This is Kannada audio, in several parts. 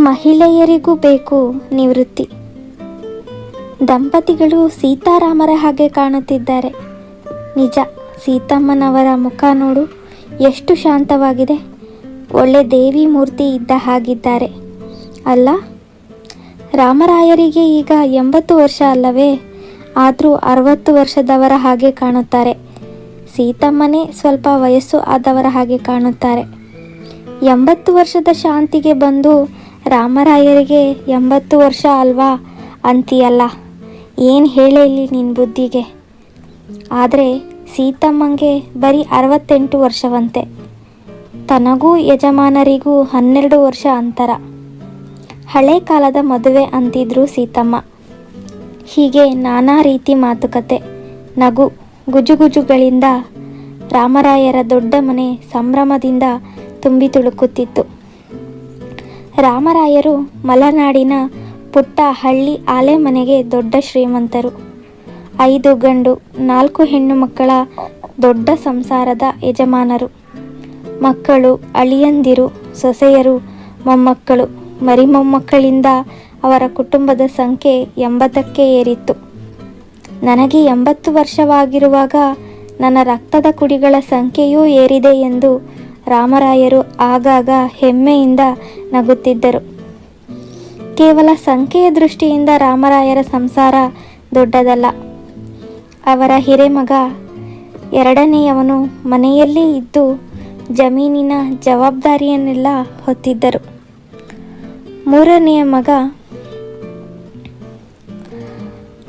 ಮಹಿಳೆಯರಿಗೂ ಬೇಕು ನಿವೃತ್ತಿ. ದಂಪತಿಗಳು ಸೀತಾರಾಮರ ಹಾಗೆ ಕಾಣುತ್ತಿದ್ದಾರೆ. ನಿಜ, ಸೀತಮ್ಮನವರ ಮುಖ ನೋಡು, ಎಷ್ಟು ಶಾಂತವಾಗಿದೆ. ಒಳ್ಳೆ ದೇವಿ ಮೂರ್ತಿ ಇದ್ದ ಹಾಗಿದ್ದಾರೆ ಅಲ್ಲ. ರಾಮರಾಯರಿಗೆ ಈಗ 80 ವರ್ಷ ಅಲ್ಲವೇ? ಆದರೂ 60 ವರ್ಷದವರ ಹಾಗೆ ಕಾಣುತ್ತಾರೆ. ಸೀತಮ್ಮನೇ ಸ್ವಲ್ಪ ವಯಸ್ಸು ಆದವರ ಹಾಗೆ ಕಾಣುತ್ತಾರೆ. 80 ವರ್ಷದ ಶಾಂತಿಗೆ ಬಂದು ರಾಮರಾಯರಿಗೆ 80 ವರ್ಷ ಅಲ್ವಾ ಅಂತೀಯಲ್ಲ. ಏನು ಹೇಳೇ ಇಲ್ಲಿ ನಿನ್ನ ಬುದ್ಧಿಗೆ. ಆದರೆ ಸೀತಮ್ಮಂಗೆ ಬರೀ 68 ವರ್ಷವಂತೆ. ತನಗೂ ಯಜಮಾನರಿಗೂ 12 ವರ್ಷ ಅಂತರ. ಹಳೆ ಕಾಲದ ಮದುವೆ ಅಂತಿದ್ರು ಸೀತಮ್ಮ. ಹೀಗೆ ನಾನಾ ರೀತಿ ಮಾತುಕತೆ, ನಗು, ಗುಜುಗುಜುಗಳಿಂದ ರಾಮರಾಯರ ದೊಡ್ಡ ಮನೆ ಸಂಭ್ರಮದಿಂದ ತುಂಬಿ ತುಳುಕುತ್ತಿತ್ತು. ರಾಮರಾಯರು ಮಲೆನಾಡಿನ ಪುಟ್ಟ ಹಳ್ಳಿ ಆಲೆಮನೆಗೆ ದೊಡ್ಡ ಶ್ರೀಮಂತರು. 5 ಗಂಡು 4 ಹೆಣ್ಣು ಮಕ್ಕಳ ದೊಡ್ಡ ಸಂಸಾರದ ಯಜಮಾನರು. ಮಕ್ಕಳು, ಅಳಿಯಂದಿರು, ಸೊಸೆಯರು, ಮೊಮ್ಮಕ್ಕಳು, ಮರಿಮೊಮ್ಮಕ್ಕಳಿಂದ ಅವರ ಕುಟುಂಬದ ಸಂಖ್ಯೆ 80ಕ್ಕೆ ಏರಿತ್ತು. ನನಗೆ 80 ವರ್ಷವಾಗಿರುವಾಗ ನನ್ನ ರಕ್ತದ ಕುಡಿಗಳ ಸಂಖ್ಯೆಯೂ ಏರಿದೆ ಎಂದು ರಾಮರಾಯರು ಆಗಾಗ ಹೆಮ್ಮೆಯಿಂದ ನಗುತ್ತಿದ್ದರು. ಕೇವಲ ಸಂಖ್ಯೆಯ ದೃಷ್ಟಿಯಿಂದ ರಾಮರಾಯರ ಸಂಸಾರ ದೊಡ್ಡದಲ್ಲ. ಅವರ ಹಿರೇಮಗ 2ನೇಯವನು ಮನೆಯಲ್ಲೇ ಇದ್ದು ಜಮೀನಿನ ಜವಾಬ್ದಾರಿಯನ್ನೆಲ್ಲ ಹೊತ್ತಿದ್ದರು. 3ನೇಯ ಮಗ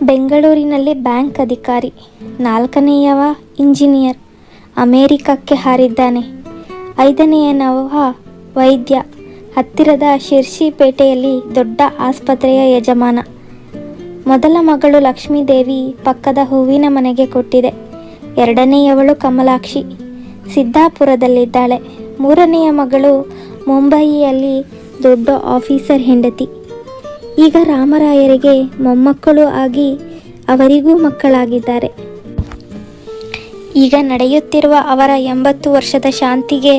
ಬೆಂಗಳೂರಿನಲ್ಲಿ ಬ್ಯಾಂಕ್ ಅಧಿಕಾರಿ. 4ನೇಯವ ಇಂಜಿನಿಯರ್, ಅಮೇರಿಕಕ್ಕೆ ಹಾರಿದ್ದಾನೆ. 5ನೇಯನವ ವೈದ್ಯ, ಹತ್ತಿರದ ಶಿರ್ಷಿಪೇಟೆಯಲ್ಲಿ ದೊಡ್ಡ ಆಸ್ಪತ್ರೆಯ ಯಜಮಾನ. ಮೊದಲ ಮಗಳು ಲಕ್ಷ್ಮೀದೇವಿ ಪಕ್ಕದ ಹೂವಿನ ಮನೆಗೆ ಕೊಟ್ಟಿದೆ. 2ನೇಯವಳು ಕಮಲಾಕ್ಷಿ ಸಿದ್ದಾಪುರದಲ್ಲಿದ್ದಾಳೆ. 3ನೇಯ ಮಗಳು ಮುಂಬಯಿಯಲ್ಲಿ ದೊಡ್ಡ ಆಫೀಸರ್ ಹೆಂಡತಿ. ಈಗ ರಾಮರಾಯರಿಗೆ ಮೊಮ್ಮಕ್ಕಳು ಆಗಿ ಅವರಿಗೂ ಮಕ್ಕಳಾಗಿದ್ದಾರೆ. ಈಗ ನಡೆಯುತ್ತಿರುವ ಅವರ 80 ವರ್ಷದ ಶಾಂತಿಗೆ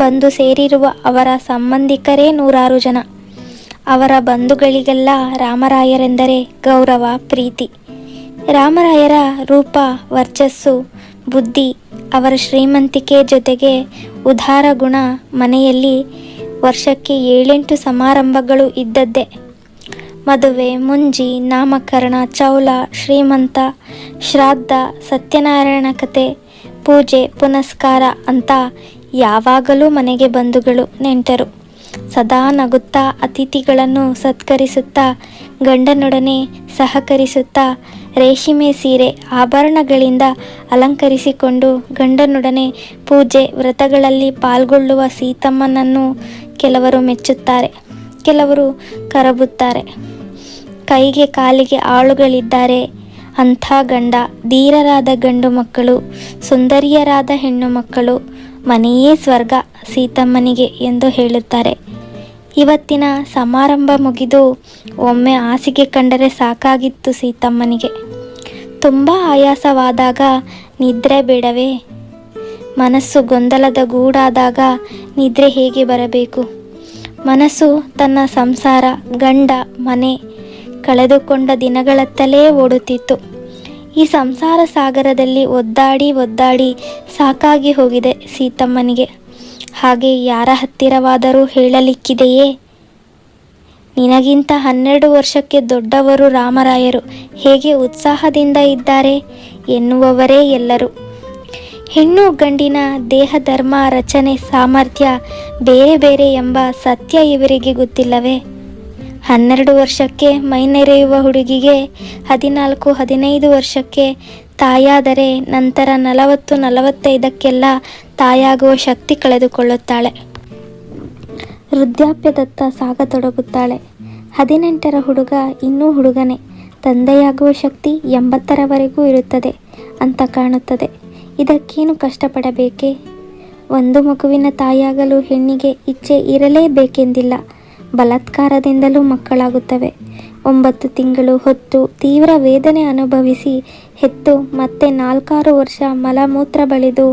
ಬಂದು ಸೇರಿರುವ ಅವರ ಸಂಬಂಧಿಕರೇ 100 ಜನ. ಅವರ ಬಂಧುಗಳಿಗೆಲ್ಲ ರಾಮರಾಯರೆಂದರೆ ಗೌರವ, ಪ್ರೀತಿ. ರಾಮರಾಯರ ರೂಪ, ವರ್ಚಸ್ಸು, ಬುದ್ಧಿ, ಅವರ ಶ್ರೀಮಂತಿಕೆ ಜೊತೆಗೆ ಉದಾರ ಗುಣ ಮನೆಯಲ್ಲಿ ವರ್ಷಕ್ಕೆ 7-8 ಸಮಾರಂಭಗಳು ಇದ್ದದ್ದೇ. ಮದುವೆ, ಮುಂಜಿ, ನಾಮಕರಣ, ಚೌಲ, ಶ್ರೀಮಂತ, ಶ್ರಾದ್ದ, ಸತ್ಯನಾರಾಯಣ ಕತೆ, ಪೂಜೆ, ಪುನಸ್ಕಾರ ಅಂತ ಯಾವಾಗಲೂ ಮನೆಗೆ ಬಂಧುಗಳು, ನೆಂಟರು. ಸದಾ ನಗುತ್ತಾ ಅತಿಥಿಗಳನ್ನು ಸತ್ಕರಿಸುತ್ತಾ, ಗಂಡನೊಡನೆ ಸಹಕರಿಸುತ್ತಾ, ರೇಷ್ಮೆ ಸೀರೆ ಆಭರಣಗಳಿಂದ ಅಲಂಕರಿಸಿಕೊಂಡು ಗಂಡನೊಡನೆ ಪೂಜೆ ವ್ರತಗಳಲ್ಲಿ ಪಾಲ್ಗೊಳ್ಳುವ ಸೀತಮ್ಮನನ್ನು ಕೆಲವರು ಮೆಚ್ಚುತ್ತಾರೆ, ಕೆಲವರು ಕರಬುತ್ತಾರೆ. ಕೈಗೆ ಕಾಲಿಗೆ ಆಳುಗಳಿದ್ದಾರೆ ಅಂಥ ಗಂಡ, ಧೀರರಾದ ಗಂಡು ಮಕ್ಕಳು, ಸುಂದರಿಯರಾದ ಹೆಣ್ಣು ಮಕ್ಕಳು, ಮನೆಯೇ ಸ್ವರ್ಗ ಸೀತಮ್ಮನಿಗೆ ಎಂದು ಹೇಳುತ್ತಾರೆ. ಇವತ್ತಿನ ಸಮಾರಂಭ ಮುಗಿದು ಒಮ್ಮೆ ಹಾಸಿಗೆ ಕಂಡರೆ ಸಾಕಾಗಿತ್ತು ಸೀತಮ್ಮನಿಗೆ. ತುಂಬ ಆಯಾಸವಾದಾಗ ನಿದ್ರೆ ಬೇಡವೇ? ಮನಸ್ಸು ಗೊಂದಲದ ಗೂಡಾದಾಗ ನಿದ್ರೆ ಹೇಗೆ ಬರಬೇಕು? ಮನಸ್ಸು ತನ್ನ ಸಂಸಾರ, ಗಂಡ, ಮನೆ ಕಳೆದುಕೊಂಡ ದಿನಗಳತ್ತಲೇ ಓಡುತ್ತಿತ್ತು. ಈ ಸಂಸಾರ ಸಾಗರದಲ್ಲಿ ಒದ್ದಾಡಿ ಒದ್ದಾಡಿ ಸಾಕಾಗಿ ಹೋಗಿದೆ ಸೀತಮ್ಮನಿಗೆ. ಹಾಗೆ ಯಾರ ಹತ್ತಿರವಾದರೂ ಹೇಳಲಿಕ್ಕಿದೆಯೇ? ನಿನಗಿಂತ 12 ವರ್ಷಕ್ಕೆ ದೊಡ್ಡವರು ರಾಮರಾಯರು ಹೇಗೆ ಉತ್ಸಾಹದಿಂದ ಇದ್ದಾರೆ ಎನ್ನುವವರೇ ಎಲ್ಲರೂ. ಹೆಣ್ಣು ಗಂಡಿನ ದೇಹ ಧರ್ಮ, ರಚನೆ, ಸಾಮರ್ಥ್ಯ ಬೇರೆ ಬೇರೆ ಎಂಬ ಸತ್ಯ ಇವರಿಗೆ ಗೊತ್ತಿಲ್ಲವೇ? 12 ವರ್ಷಕ್ಕೆ ಮೈನೆರೆಯುವ ಹುಡುಗಿಗೆ 14-15 ವರ್ಷಕ್ಕೆ ತಾಯಾದರೆ ನಂತರ 40-45ಕ್ಕೆಲ್ಲ ತಾಯಾಗುವ ಶಕ್ತಿ ಕಳೆದುಕೊಳ್ಳುತ್ತಾಳೆ. ವೃದ್ಧಾಪ್ಯದತ್ತ ಸಾಗತೊಡಗುತ್ತಾಳೆ. 18ರ ಹುಡುಗ ಇನ್ನೂ ಹುಡುಗನೇ. ತಂದೆಯಾಗುವ ಶಕ್ತಿ 80ರವರೆಗೂ ಇರುತ್ತದೆ ಅಂತ ಕಾಣುತ್ತದೆ. ಇದಕ್ಕೇನು ಕಷ್ಟಪಡಬೇಕೇ? ಒಂದು ಮಗುವಿನ ತಾಯಾಗಲು ಹೆಣ್ಣಿಗೆ ಇಚ್ಛೆ ಇರಲೇಬೇಕೆಂದಿಲ್ಲ. ಬಲಾತ್ಕಾರದಿಂದಲೂ ಮಕ್ಕಳಾಗುತ್ತವೆ. 9 ತಿಂಗಳು ಹೊತ್ತು ತೀವ್ರ ವೇದನೆ ಅನುಭವಿಸಿ ಹೆತ್ತು ಮತ್ತೆ 4-6 ವರ್ಷ ಮಲಮೂತ್ರ ಬಳಿದು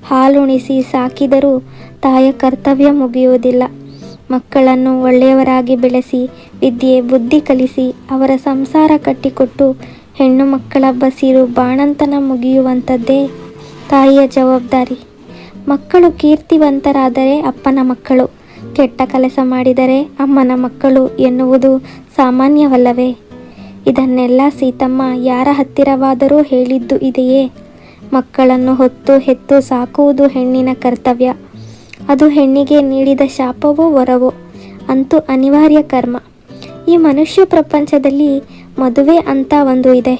ಹಾಲುಣಿಸಿ ಸಾಕಿದರೂ ತಾಯ ಕರ್ತವ್ಯ ಮುಗಿಯುವುದಿಲ್ಲ. ಮಕ್ಕಳನ್ನು ಒಳ್ಳೆಯವರಾಗಿ ಬೆಳೆಸಿ ವಿದ್ಯೆ ಬುದ್ಧಿ ಕಲಿಸಿ ಅವರ ಸಂಸಾರ ಕಟ್ಟಿಕೊಟ್ಟು ಹೆಣ್ಣು ಮಕ್ಕಳ ಬಸಿರು ಬಾಣಂತನ ಮುಗಿಯುವಂಥದ್ದೇ ತಾಯಿಯ ಜವಾಬ್ದಾರಿ. ಮಕ್ಕಳು ಕೀರ್ತಿವಂತರಾದರೆ ಅಪ್ಪನ ಮಕ್ಕಳು, ಕೆಟ್ಟ ಕೆಲಸ ಮಾಡಿದರೆ ಅಮ್ಮನ ಮಕ್ಕಳು ಎನ್ನುವುದು ಸಾಮಾನ್ಯವಲ್ಲವೇ? ಇದನ್ನೆಲ್ಲ ಸೀತಮ್ಮ ಯಾರ ಹತ್ತಿರವಾದರೂ ಹೇಳಿದ್ದು ಇದೆಯೇ? ಮಕ್ಕಳನ್ನು ಹೊತ್ತು ಹೆತ್ತು ಸಾಕುವುದು ಹೆಣ್ಣಿನ ಕರ್ತವ್ಯ. ಅದು ಹೆಣ್ಣಿಗೆ ನೀಡಿದ ಶಾಪವೋ ವರವೋ, ಅಂತೂ ಅನಿವಾರ್ಯ ಕರ್ಮ. ಈ ಮನುಷ್ಯ ಪ್ರಪಂಚದಲ್ಲಿ ಮದುವೆ ಅಂತ ಒಂದು ಇದೆ.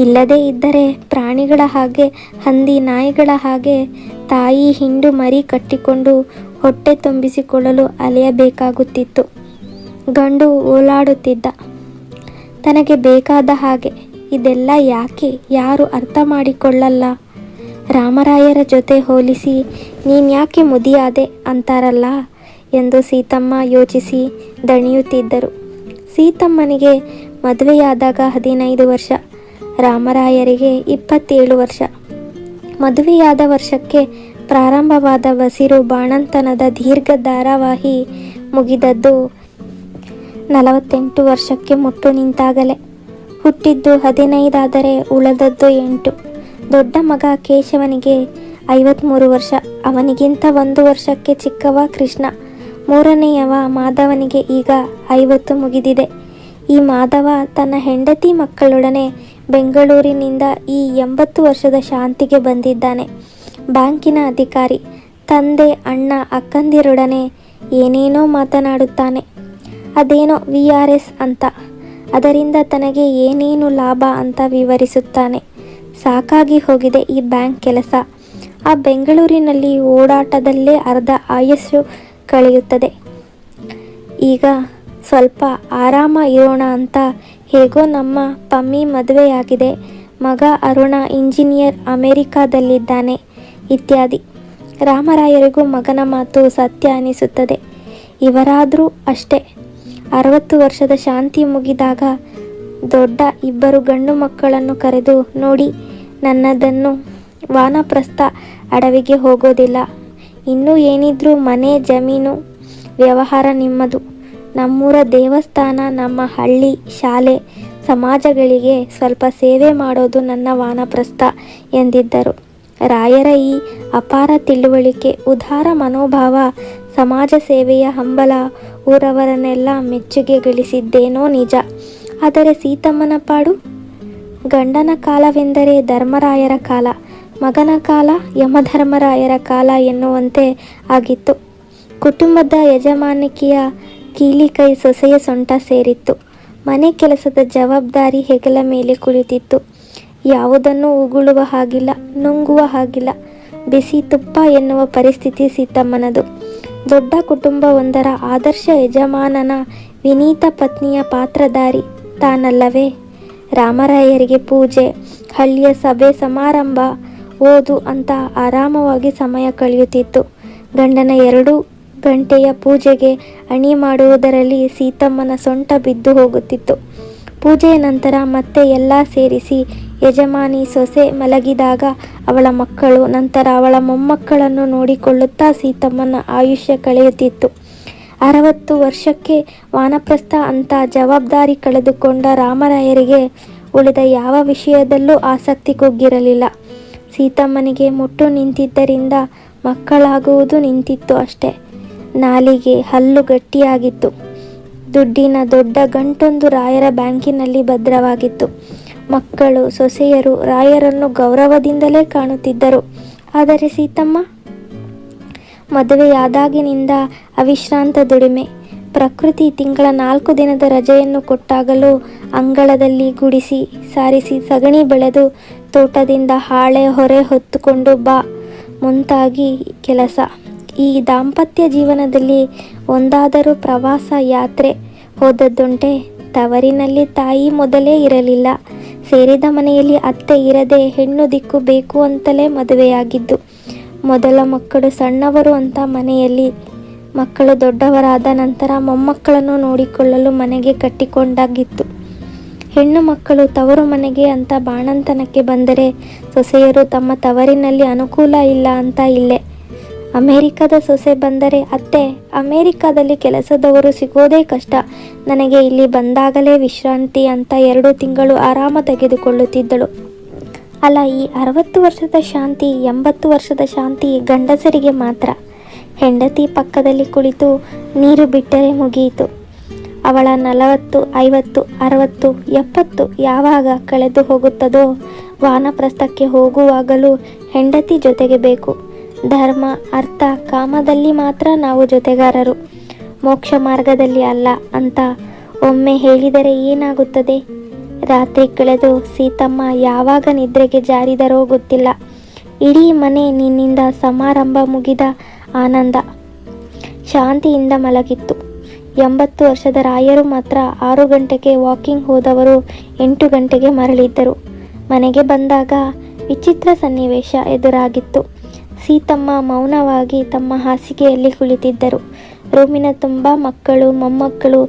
ಇಲ್ಲದೇ ಇದ್ದರೆ ಪ್ರಾಣಿಗಳ ಹಾಗೆ, ಹಂದಿ ನಾಯಿಗಳ ಹಾಗೆ ತಾಯಿ ಹಿಂಡು ಮರಿ ಕಟ್ಟಿಕೊಂಡು ಹೊಟ್ಟೆ ತುಂಬಿಸಿಕೊಳ್ಳಲು ಅಲೆಯಬೇಕಾಗುತ್ತಿತ್ತು. ಗಂಡು ಓಲಾಡುತ್ತಿದ್ದ ತನಗೆ ಬೇಕಾದ ಹಾಗೆ. ಇದೆಲ್ಲ ಯಾಕೆ, ಯಾರು ಅರ್ಥ ಮಾಡಿಕೊಳ್ಳಲ್ಲ? ರಾಮರಾಯರ ಜೊತೆ ಹೋಲಿಸಿ ನೀನ್ಯಾಕೆ ಮುದಿಯಾದೆ ಅಂತಾರಲ್ಲ ಎಂದು ಸೀತಮ್ಮ ಯೋಚಿಸಿ ದಣಿಯುತ್ತಿದ್ದರು. ಸೀತಮ್ಮನಿಗೆ ಮದುವೆಯಾದಾಗ 15 ವರ್ಷ, ರಾಮರಾಯರಿಗೆ 27 ವರ್ಷ. ಮದುವೆಯಾದ ವರ್ಷಕ್ಕೆ ಪ್ರಾರಂಭವಾದ ಬಸಿರು ಬಾಣಂತನದ ದೀರ್ಘ ಧಾರಾವಾಹಿ ಮುಗಿದದ್ದು 48 ವರ್ಷಕ್ಕೆ ಮುಟ್ಟು ನಿಂತಾಗಲೇ. ಹುಟ್ಟಿದ್ದು 15 ಆದರೆ ಉಳಿದದ್ದು 8. ದೊಡ್ಡ ಮಗ ಕೇಶವನಿಗೆ 53 ವರ್ಷ, ಅವನಿಗಿಂತ 1 ವರ್ಷಕ್ಕೆ ಚಿಕ್ಕವ ಕೃಷ್ಣ. ಮೂರನೆಯವ ಮಾಧವನಿಗೆ ಈಗ 50 ಮುಗಿದಿದೆ. ಈ ಮಾಧವ ತನ್ನ ಹೆಂಡತಿ ಮಕ್ಕಳೊಡನೆ ಬೆಂಗಳೂರಿನಿಂದ ಈ 80 ವರ್ಷದ ಶಾಂತಿಗೆ ಬಂದಿದ್ದಾನೆ. ಬ್ಯಾಂಕಿನ ಅಧಿಕಾರಿ. ತಂದೆ ಅಣ್ಣ ಅಕ್ಕಂದಿರೊಡನೆ ಏನೇನೋ ಮಾತನಾಡುತ್ತಾನೆ. ಅದೇನೋ VRS ಅಂತ, ಅದರಿಂದ ತನಗೆ ಏನೇನು ಲಾಭ ಅಂತ ವಿವರಿಸುತ್ತಾನೆ. ಸಾಕಾಗಿ ಹೋಗಿದೆ ಈ ಬ್ಯಾಂಕ್ ಕೆಲಸ. ಆ ಬೆಂಗಳೂರಿನಲ್ಲಿ ಓಡಾಟದಲ್ಲೇ ಅರ್ಧ ಆಯಸ್ಸು ಕಳೆಯುತ್ತದೆ. ಈಗ ಸ್ವಲ್ಪ ಆರಾಮ ಇರೋಣ ಅಂತ ಹೇಗೋ ನಮ್ಮ ಪಮ್ಮಿ ಮದುವೆಯಾಗಿದೆ. ಮಗ ಅರುಣ ಇಂಜಿನಿಯರ್, ಅಮೆರಿಕಾದಲ್ಲಿದ್ದಾನೆ ಇತ್ಯಾದಿ. ರಾಮರಾಯರಿಗೂ ಮಗನ ಮಾತು ಸತ್ಯ ಅನಿಸುತ್ತದೆ. ಇವರಾದರೂ ಅಷ್ಟೇ. 60 ವರ್ಷದ ಶಾಂತಿ ಮುಗಿದಾಗ ದೊಡ್ಡ 2 ಗಂಡು ಮಕ್ಕಳನ್ನು ಕರೆದು, ನೋಡಿ, ನನ್ನದನ್ನು ವಾನಪ್ರಸ್ಥ ಅಡವಿಗೆ ಹೋಗೋದಿಲ್ಲ. ಇನ್ನೂ ಏನಿದ್ರೂ ಮನೆ ಜಮೀನು ವ್ಯವಹಾರ ನಿಮ್ಮದು. ನಮ್ಮೂರ ದೇವಸ್ಥಾನ, ನಮ್ಮ ಹಳ್ಳಿ, ಶಾಲೆ, ಸಮಾಜಗಳಿಗೆ ಸ್ವಲ್ಪ ಸೇವೆ ಮಾಡೋದು ನನ್ನ ವಾನಪ್ರಸ್ಥ ಎಂದಿದ್ದರು. ರಾಯರ ಈ ಅಪಾರ ತಿಳುವಳಿಕೆ, ಉದಾರ ಮನೋಭಾವ, ಸಮಾಜ ಸೇವೆಯ ಹಂಬಲ ಊರವರನ್ನೆಲ್ಲ ಮೆಚ್ಚುಗೆ ಗಳಿಸಿದ್ದೇನೋ ನಿಜ. ಆದರೆ ಸೀತಮ್ಮನ ಪಾಡು? ಗಂಡನ ಕಾಲವೆಂದರೆ ಧರ್ಮರಾಯರ ಕಾಲ, ಮಗನ ಕಾಲ ಯಮಧರ್ಮರಾಯರ ಕಾಲ ಎನ್ನುವಂತೆ ಆಗಿತ್ತು. ಕುಟುಂಬದ ಯಜಮಾನಿಕೆಯ ಕೀಲಿಕೈ ಸೊಸೆಯ ಸೊಂಟ ಸೇರಿತ್ತು. ಮನೆ ಕೆಲಸದ ಜವಾಬ್ದಾರಿ ಹೆಗಲ ಮೇಲೆ ಕುಳಿತಿತ್ತು. ಯಾವುದನ್ನು ಉಗುಳುವ ಹಾಗಿಲ್ಲ, ನುಂಗುವ ಹಾಗಿಲ್ಲ. ಬಿಸಿ ತುಪ್ಪ ಎನ್ನುವ ಪರಿಸ್ಥಿತಿ ಸೀತಮ್ಮನದು. ದೊಡ್ಡ ಕುಟುಂಬವೊಂದರ ಆದರ್ಶ ಯಜಮಾನನ ವಿನೀತ ಪತ್ನಿಯ ಪಾತ್ರಧಾರಿ ತಾನಲ್ಲವೇ? ರಾಮರಾಯರಿಗೆ ಪೂಜೆ, ಹಳ್ಳಿಯ ಸಭೆ ಸಮಾರಂಭ, ಓದು ಅಂತ ಆರಾಮವಾಗಿ ಸಮಯ ಕಳೆಯುತ್ತಿತ್ತು. ಗಂಡನ 2 ಗಂಟೆಯ ಪೂಜೆಗೆ ಅಣಿ ಮಾಡುವುದರಲ್ಲಿ ಸೀತಮ್ಮನ ಸೊಂಟ ಬಿದ್ದು ಹೋಗುತ್ತಿತ್ತು. ಪೂಜೆಯ ನಂತರ ಮತ್ತೆ ಎಲ್ಲ ಸೇರಿಸಿ ಯಜಮಾನಿ ಸೊಸೆ ಮಲಗಿದಾಗ ಅವಳ ಮಕ್ಕಳು, ನಂತರ ಅವಳ ಮೊಮ್ಮಕ್ಕಳನ್ನು ನೋಡಿಕೊಳ್ಳುತ್ತಾ ಸೀತಮ್ಮನ ಆಯುಷ್ಯ ಕಳೆಯುತ್ತಿತ್ತು. 60 ವರ್ಷಕ್ಕೆ ವಾನಪ್ರಸ್ಥ ಅಂತ ಜವಾಬ್ದಾರಿ ಕಳೆದುಕೊಂಡ ರಾಮರಾಯರಿಗೆ ಉಳಿದ ಯಾವ ವಿಷಯದಲ್ಲೂ ಆಸಕ್ತಿ ಕುಗ್ಗಿರಲಿಲ್ಲ. ಸೀತಮ್ಮನಿಗೆ ಮುಟ್ಟು ನಿಂತಿದ್ದರಿಂದ ಮಕ್ಕಳಾಗುವುದು ನಿಂತಿತ್ತು ಅಷ್ಟೇ. ನಾಲಿಗೆ, ಹಲ್ಲು ಗಟ್ಟಿಯಾಗಿತ್ತು. ದುಡ್ಡಿನ ದೊಡ್ಡ ಗಂಟೊಂದು ರಾಯರ ಬ್ಯಾಂಕಿನಲ್ಲಿ ಭದ್ರವಾಗಿತ್ತು. ಮಕ್ಕಳು, ಸೊಸೆಯರು ರಾಯರನ್ನು ಗೌರವದಿಂದಲೇ ಕಾಣುತ್ತಿದ್ದರು. ಆದರೆ ಸೀತಮ್ಮ ಮದುವೆಯಾದಾಗಿನಿಂದ ಅವಿಶ್ರಾಂತ ದುಡಿಮೆ. ಪ್ರಕೃತಿ ತಿಂಗಳ 4 ದಿನದ ರಜೆಯನ್ನು ಕೊಟ್ಟಾಗಲೂ ಅಂಗಳದಲ್ಲಿ ಗುಡಿಸಿ ಸಾರಿಸಿ ಸಗಣಿ ಬೆಳೆದು ತೋಟದಿಂದ ಹಾಳೆ ಹೊರೆ ಹೊತ್ತುಕೊಂಡು ಬಾ ಮುಂತಾಗಿ ಕೆಲಸ. ಈ ದಾಂಪತ್ಯ ಜೀವನದಲ್ಲಿ ಒಂದಾದರೂ ಪ್ರವಾಸ ಯಾತ್ರೆ ಹೋದದ್ದುಂಟೆ? ತವರಿನಲ್ಲಿ ತಾಯಿ ಮೊದಲೇ ಇರಲಿಲ್ಲ. ಸೇರಿದ ಮನೆಯಲ್ಲಿ ಅತ್ತೆ ಇರದೆ ಹೆಣ್ಣು ದಿಕ್ಕು ಬೇಕು ಅಂತಲೇ ಮದುವೆಯಾಗಿದ್ದು. ಮೊದಲ ಮಕ್ಕಳು ಸಣ್ಣವರು ಅಂತ ಮನೆಯಲ್ಲಿ, ಮಕ್ಕಳು ದೊಡ್ಡವರಾದ ನಂತರ ಮೊಮ್ಮಕ್ಕಳನ್ನು ನೋಡಿಕೊಳ್ಳಲು ಮನೆಗೆ ಕಟ್ಟಿಕೊಂಡಾಗಿತ್ತು. ಹೆಣ್ಣು ಮಕ್ಕಳು ತವರು ಮನೆಗೆ ಅಂತ ಬಾಣಂತನಕ್ಕೆ ಬಂದರೆ ಸೊಸೆಯರು ತಮ್ಮ ತವರಿನಲ್ಲಿ ಅನುಕೂಲ ಇಲ್ಲ ಅಂತ ಇಲ್ಲೇ. ಅಮೇರಿಕದ ಸೊಸೆ ಬಂದರೆ ಅತ್ತೆ, ಅಮೇರಿಕಾದಲ್ಲಿ ಕೆಲಸದವರು ಸಿಗೋದೇ ಕಷ್ಟ, ನನಗೆ ಇಲ್ಲಿ ಬಂದಾಗಲೇ ವಿಶ್ರಾಂತಿ ಅಂತ 2 ತಿಂಗಳು ಆರಾಮ ತೆಗೆದುಕೊಳ್ಳುತ್ತಿದ್ದಳು. ಅಲ್ಲ, ಈ 60 ವರ್ಷದ ಶಾಂತಿ, 80 ವರ್ಷದ ಶಾಂತಿ ಗಂಡಸರಿಗೆ ಮಾತ್ರ. ಹೆಂಡತಿ ಪಕ್ಕದಲ್ಲಿ ಕುಳಿತು ನೀರು ಬಿಟ್ಟರೆ ಮುಗಿಯಿತು. ಅವಳ 40, 50, 60, 70 ಯಾವಾಗ ಕಳೆದು ಹೋಗುತ್ತದೋ, ವಾನಪ್ರಸ್ಥಕ್ಕೆ ಹೋಗುವಾಗಲೂ ಹೆಂಡತಿ ಜೊತೆಗೆ ಬೇಕು. ಧರ್ಮ, ಅರ್ಥ, ಕಾಮದಲ್ಲಿ ಮಾತ್ರ ನಾವು ಜೊತೆಗಾರರು, ಮೋಕ್ಷ ಮಾರ್ಗದಲ್ಲಿ ಅಲ್ಲ ಅಂತ ಒಮ್ಮೆ ಹೇಳಿದರೆ ಏನಾಗುತ್ತದೆ? ರಾತ್ರಿ ಕಳೆದು ಸೀತಮ್ಮ ಯಾವಾಗ ನಿದ್ರೆಗೆ ಜಾರಿದರೋ ಗೊತ್ತಿಲ್ಲ. ಇಡೀ ಮನೆ ನಿನ್ನಿಂದ ಸಮಾರಂಭ ಮುಗಿದ ಆನಂದ. ಶಾಂತಿಯಿಂದ ಮಲಗಿತ್ತು. 80 ವರ್ಷದ ರಾಯರು ಮಾತ್ರ 6 ಗಂಟೆಗೆ ವಾಕಿಂಗ್ ಹೋದವರು 8 ಗಂಟೆಗೆ ಮರಳಿದ್ದರು. ಮನೆಗೆ ಬಂದಾಗ ವಿಚಿತ್ರ ಸನ್ನಿವೇಶ ಎದುರಾಗಿತ್ತು. ಸೀತಮ್ಮ ಮೌನವಾಗಿ ತಮ್ಮ ಹಾಸಿಗೆಯಲ್ಲಿ ಕುಳಿತಿದ್ದರು. ರೂಮಿನ ತುಂಬ ಮಕ್ಕಳು, ಮೊಮ್ಮಕ್ಕಳು.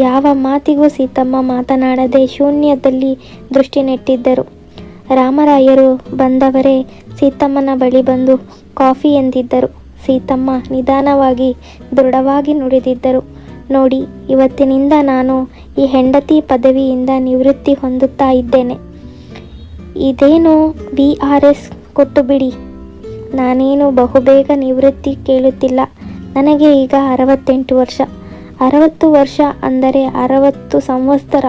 ಯಾವ ಮಾತಿಗೂ ಸೀತಮ್ಮ ಮಾತನಾಡದೆ ಶೂನ್ಯದಲ್ಲಿ ದೃಷ್ಟಿ ನೆಟ್ಟಿದ್ದರು. ರಾಮರಾಯರು ಬಂದವರೇ ಸೀತಮ್ಮನ ಬಳಿ ಬಂದು ಕಾಫಿ ಎಂದಿದ್ದರು. ಸೀತಮ್ಮ ನಿಧಾನವಾಗಿ ದೃಢವಾಗಿ ನುಡಿದಿದ್ದರು, ನೋಡಿ, ಇವತ್ತಿನಿಂದ ನಾನು ಈ ಹೆಂಡತಿ ಪದವಿಯಿಂದ ನಿವೃತ್ತಿ ಹೊಂದುತ್ತಾ ಇದ್ದೇನೆ. ಇದೇನು VRS ಕೊಟ್ಟು ಬಿಡಿ, ನಾನೇನು ಬಹುಬೇಗ ನಿವೃತ್ತಿ ಕೇಳುತ್ತಿಲ್ಲ. ನನಗೆ ಈಗ 68 ವರ್ಷ. 60 ವರ್ಷ ಅಂದರೆ 60 ಸಂವತ್ಸರ,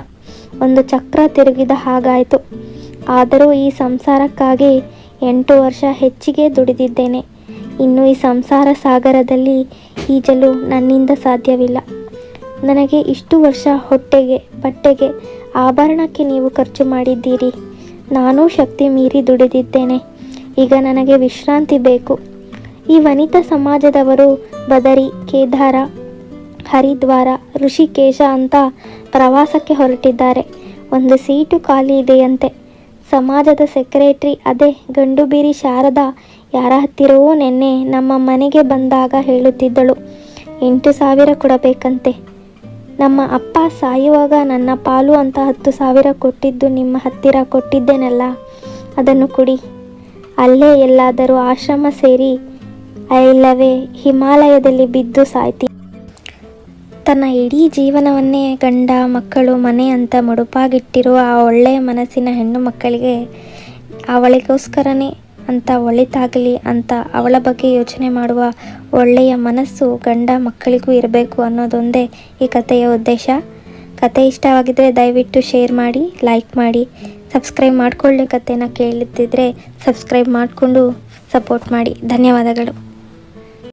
ಒಂದು ಚಕ್ರ ತಿರುಗಿದ ಹಾಗಾಯಿತು. ಆದರೂ ಈ ಸಂಸಾರಕ್ಕಾಗಿ 8 ವರ್ಷ ಹೆಚ್ಚಿಗೆ ದುಡಿದಿದ್ದೇನೆ. ಇನ್ನು ಈ ಸಂಸಾರ ಸಾಗರದಲ್ಲಿ ಈಜಲು ನನ್ನಿಂದ ಸಾಧ್ಯವಿಲ್ಲ. ನನಗೆ ಇಷ್ಟು ವರ್ಷ ಹೊಟ್ಟೆಗೆ, ಬಟ್ಟೆಗೆ, ಆಭರಣಕ್ಕೆ ನೀವು ಖರ್ಚು ಮಾಡಿದ್ದೀರಿ. ನಾನೂ ಶಕ್ತಿ ಮೀರಿ ದುಡಿದಿದ್ದೇನೆ. ಈಗ ನನಗೆ ವಿಶ್ರಾಂತಿ ಬೇಕು. ಈ ವನಿತಾ ಸಮಾಜದವರು ಬದರಿ, ಕೇದಾರ, ಹರಿದ್ವಾರ, ಋಷಿಕೇಶ ಅಂತ ಪ್ರವಾಸಕ್ಕೆ ಹೊರಟಿದ್ದಾರೆ. ಒಂದು ಸೀಟು ಖಾಲಿ ಇದೆಯಂತೆ. ಸಮಾಜದ ಸೆಕ್ರೆಟರಿ, ಅದೇ ಗಂಡುಬೀರಿ ಶಾರದಾ, ಯಾರ ಹತ್ತಿರವೂ ನೆನ್ನೆ ನಮ್ಮ ಮನೆಗೆ ಬಂದಾಗ ಹೇಳುತ್ತಿದ್ದಳು, 8,000 ಕೊಡಬೇಕಂತೆ. ನಮ್ಮ ಅಪ್ಪ ಸಾಯುವಾಗ ನನ್ನ ಪಾಲು ಅಂತ 10,000 ಕೊಟ್ಟಿದ್ದು ನಿಮ್ಮ ಹತ್ತಿರ ಕೊಟ್ಟಿದ್ದೇನಲ್ಲ, ಅದನ್ನು ಕೊಡಿ. ಅಲ್ಲೇ ಎಲ್ಲಾದರೂ ಆಶ್ರಮ ಸೇರಿ, ಇಲ್ಲವೇ ಹಿಮಾಲಯದಲ್ಲಿ ಬಿದ್ದು ಸಾಯ್ತಿ. ತನ್ನ ಇಡೀ ಜೀವನವನ್ನೇ ಗಂಡ, ಮಕ್ಕಳು, ಮನೆ ಅಂತ ಮುಡುಪಾಗಿಟ್ಟಿರುವ ಆ ಒಳ್ಳೆಯ ಮನಸ್ಸಿನ ಹೆಣ್ಣು ಮಕ್ಕಳಿಗೆ ಅವಳಿಗೋಸ್ಕರನೇ ಅಂತ ಒಳಿತಾಗಲಿ ಅಂತ ಅವಳ ಬಗ್ಗೆ ಯೋಚನೆ ಮಾಡುವ ಒಳ್ಳೆಯ ಮನಸ್ಸು ಗಂಡ ಮಕ್ಕಳಿಗೂ ಇರಬೇಕು ಅನ್ನೋದೊಂದೇ ಈ ಕಥೆಯ ಉದ್ದೇಶ. ಕತೆ ಇಷ್ಟವಾಗಿದ್ದರೆ ದಯವಿಟ್ಟು ಶೇರ್ ಮಾಡಿ, ಲೈಕ್ ಮಾಡಿ, ಸಬ್ಸ್ಕ್ರೈಬ್ ಮಾಡಿಕೊಳ್ಳಿ. ಕಥೆನ ಕೇಳುತ್ತಿದ್ದರೆ ಸಬ್ಸ್ಕ್ರೈಬ್ ಮಾಡಿಕೊಂಡು ಸಪೋರ್ಟ್ ಮಾಡಿ. ಧನ್ಯವಾದಗಳು.